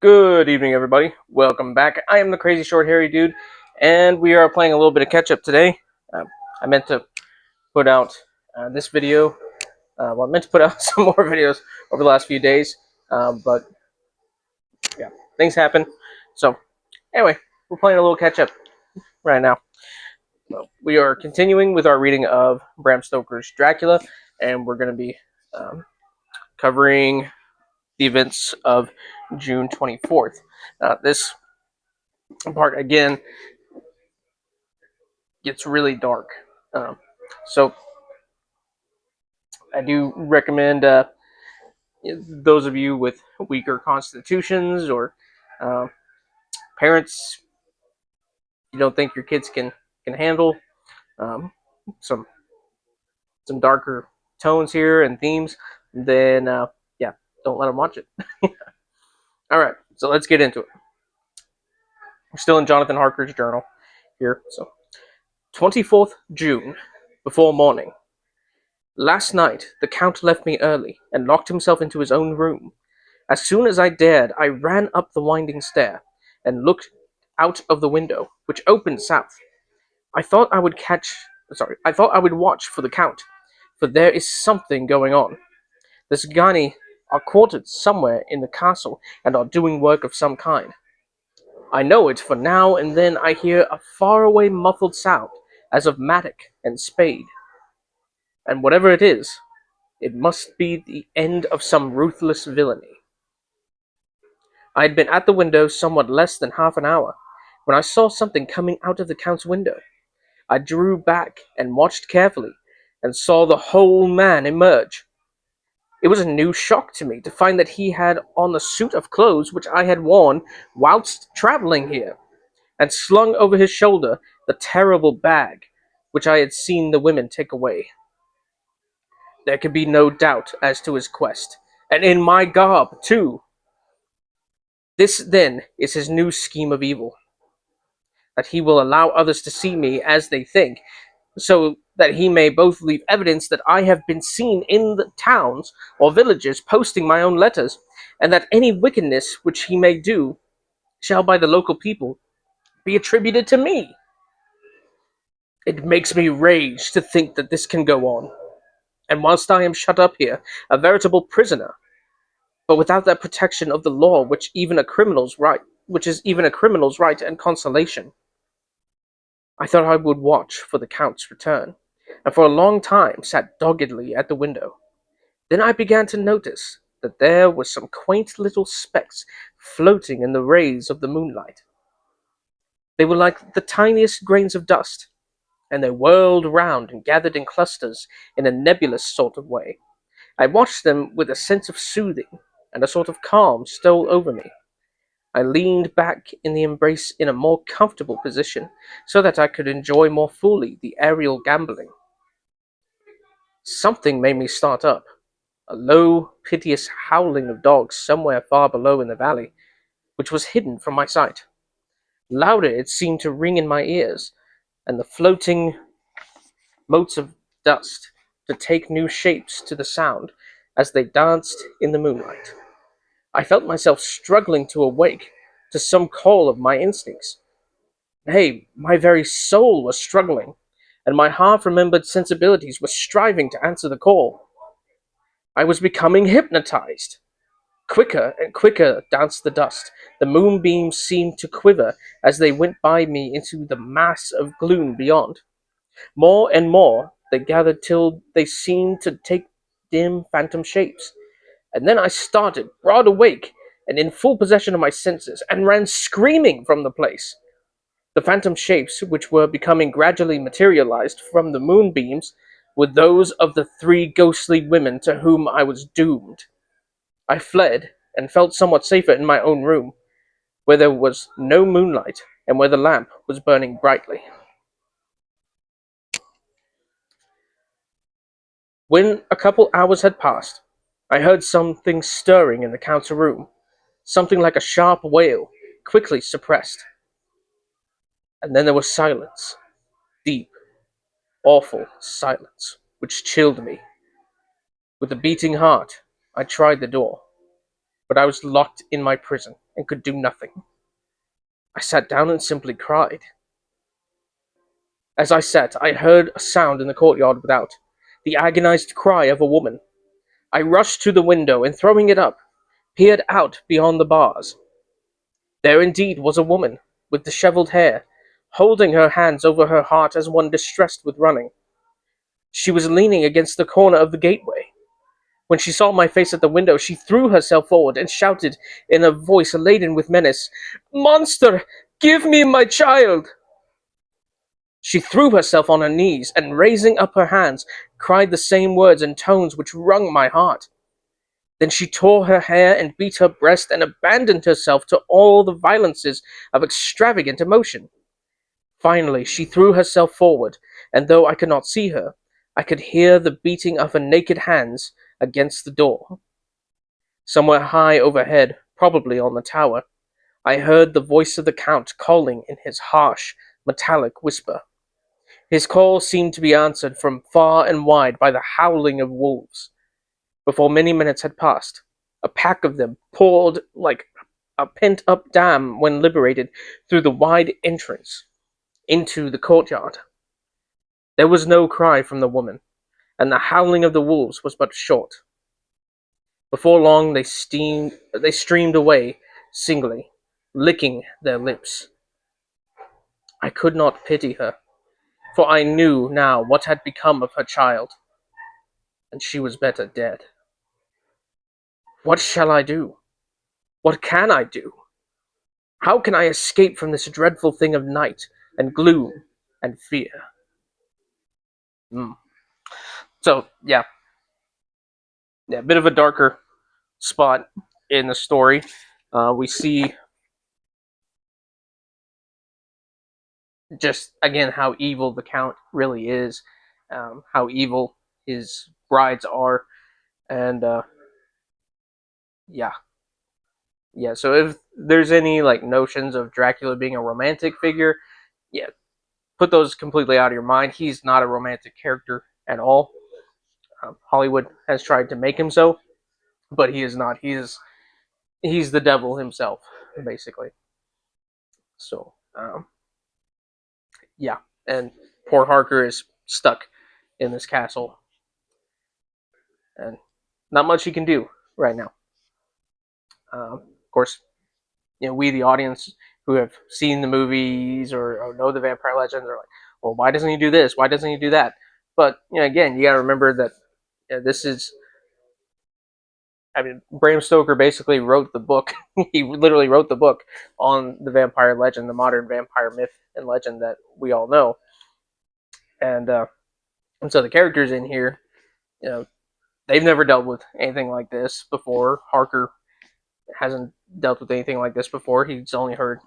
Good evening, everybody. Welcome back. I am the crazy short hairy dude, and we are playing a little bit of catch up today. I meant to put out this video. I meant to put out some more videos over the last few days, but yeah, things happen. So, anyway, we're playing a little catch up right now. We are continuing with our reading of Bram Stoker's Dracula, and we're going to be covering the events of June 24th. This part, again, gets really dark. So I do recommend those of you with weaker constitutions or uh, parents you don't think your kids can handle um, some darker tones here and themes, then yeah, don't let them watch it. All right, so let's get into it. We're still in Jonathan Harker's journal here. So 24th June, before morning. Last night the Count left me early and locked himself into his own room. As soon as I dared, I ran up the winding stair and looked out of the window, which opened south. I thought I would watch for the Count, for there is something going on. The Zagani are quartered somewhere in the castle and are doing work of some kind. I know it, for now and then I hear a faraway muffled sound, as of mattock and spade. And whatever it is, it must be the end of some ruthless villainy. I had been at the window somewhat less than half an hour, when I saw something coming out of the Count's window. I drew back and watched carefully, and saw the whole man emerge. It was a new shock to me to find that he had on the suit of clothes which I had worn whilst travelling here, and slung over his shoulder the terrible bag which I had seen the women take away. There could be no doubt as to his quest, and in my garb, too. This, then, is his new scheme of evil, that he will allow others to see me as they think, so that he may both leave evidence that I have been seen in the towns or villages posting my own letters, and that any wickedness which he may do shall by the local people be attributed to me. It makes me rage to think that this can go on, and whilst I am shut up here, a veritable prisoner, but without that protection of the law which is even a criminal's right and consolation. I thought I would watch for the Count's return, and for a long time sat doggedly at the window. Then I began to notice that there were some quaint little specks floating in the rays of the moonlight. They were like the tiniest grains of dust, and they whirled round and gathered in clusters in a nebulous sort of way. I watched them with a sense of soothing, and a sort of calm stole over me. I leaned back in the embrace in a more comfortable position, so that I could enjoy more fully the aerial gambling. Something made me start up, a low, piteous howling of dogs somewhere far below in the valley, which was hidden from my sight. Louder it seemed to ring in my ears, and the floating motes of dust to take new shapes to the sound as they danced in the moonlight. I felt myself struggling to awake to some call of my instincts. Nay, my very soul was struggling, and my half-remembered sensibilities were striving to answer the call. I was becoming hypnotized. Quicker and quicker danced the dust. The moonbeams seemed to quiver as they went by me into the mass of gloom beyond. More and more they gathered till they seemed to take dim phantom shapes. And then I started, broad awake, and in full possession of my senses, and ran screaming from the place. The phantom shapes, which were becoming gradually materialized from the moonbeams, were those of the three ghostly women to whom I was doomed. I fled, and felt somewhat safer in my own room, where there was no moonlight, and where the lamp was burning brightly. When a couple hours had passed, I heard something stirring in the Count's room, something like a sharp wail, quickly suppressed. And then there was silence, deep, awful silence, which chilled me. With a beating heart, I tried the door, but I was locked in my prison and could do nothing. I sat down and simply cried. As I sat, I heard a sound in the courtyard without, the agonized cry of a woman. I rushed to the window and, throwing it up, peered out beyond the bars. There indeed was a woman, with dishevelled hair, holding her hands over her heart as one distressed with running. She was leaning against the corner of the gateway. When she saw my face at the window, she threw herself forward and shouted in a voice laden with menace, "Monster, give me my child!" She threw herself on her knees and, raising up her hands, cried the same words in tones which wrung my heart. Then she tore her hair and beat her breast and abandoned herself to all the violences of extravagant emotion. Finally, she threw herself forward, and though I could not see her, I could hear the beating of her naked hands against the door. Somewhere high overhead, probably on the tower, I heard the voice of the Count calling in his harsh, metallic whisper. His call seemed to be answered from far and wide by the howling of wolves. Before many minutes had passed, a pack of them poured like a pent-up dam when liberated through the wide entrance into the courtyard. There was no cry from the woman, and the howling of the wolves was but short. Before long they streamed away singly, licking their lips. I could not pity her, for I knew now what had become of her child, and she was better dead. What shall I do? What can I do? How can I escape from this dreadful thing of night and gloom and fear? Mm. So yeah, a bit of a darker spot in the story. We see just again how evil the Count really is, how evil his brides are, and yeah, yeah. So if there's any like notions of Dracula being a romantic figure, yeah, put those completely out of your mind. He's not a romantic character at all. Hollywood has tried to make him so, but he is not. He's the devil himself, basically. So yeah, and poor Harker is stuck in this castle, and not much he can do right now. Of course, we the audience who have seen the movies or know the vampire legends are like, well, why doesn't he do this? Why doesn't he do that? But again, you got to remember that this is. I mean, Bram Stoker basically wrote the book. He literally wrote the book on the vampire legend, the modern vampire myth and legend that we all know. And so the characters in here, you know, they've never dealt with anything like this before. Harker hasn't dealt with anything like this before. He's only heard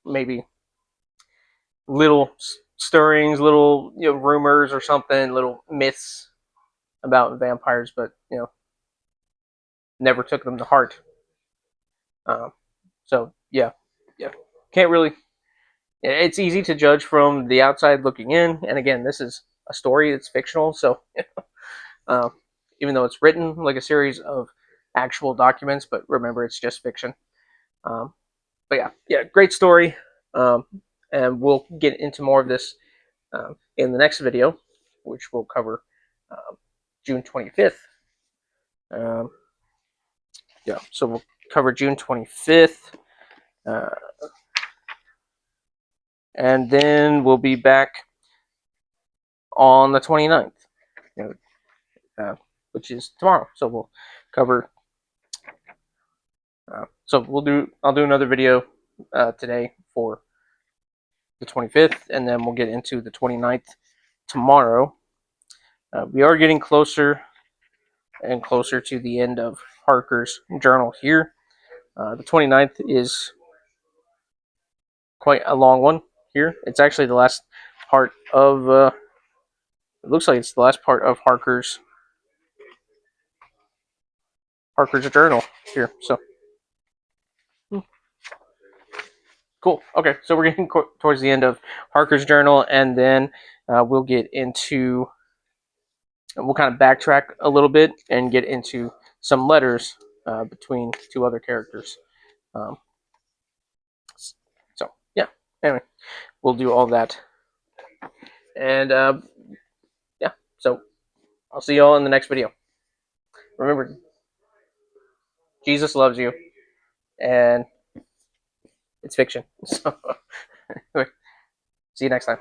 maybe little stirrings, little rumors or something, little myths about vampires, but never took them to heart. So yeah, can't really. It's easy to judge from the outside looking in, and again, this is a story. It's fictional, so uh, even though it's written like a series of actual documents, but remember, it's just fiction. Um, but yeah, great story, um, and we'll get into more of this in the next video, which will cover June 25th. Um, yeah, so we'll cover June 25th, uh, and then we'll be back on the 29th, which is tomorrow. So we'll cover. I'll do another video today for the 25th, and then we'll get into the 29th tomorrow. We are getting closer and closer to the end of Harker's journal here. The 29th is quite a long one here. It's actually the last part of. It looks like it's the last part of Harker's journal here. So cool. Okay, so we're getting towards the end of Harker's journal, and then we'll get into. We'll kind of backtrack a little bit and get into some letters between two other characters. Um, so yeah. Anyway, we'll do all that, and yeah. So I'll see you all in the next video. Remember, Jesus loves you, and it's fiction. So, anyway, see you next time.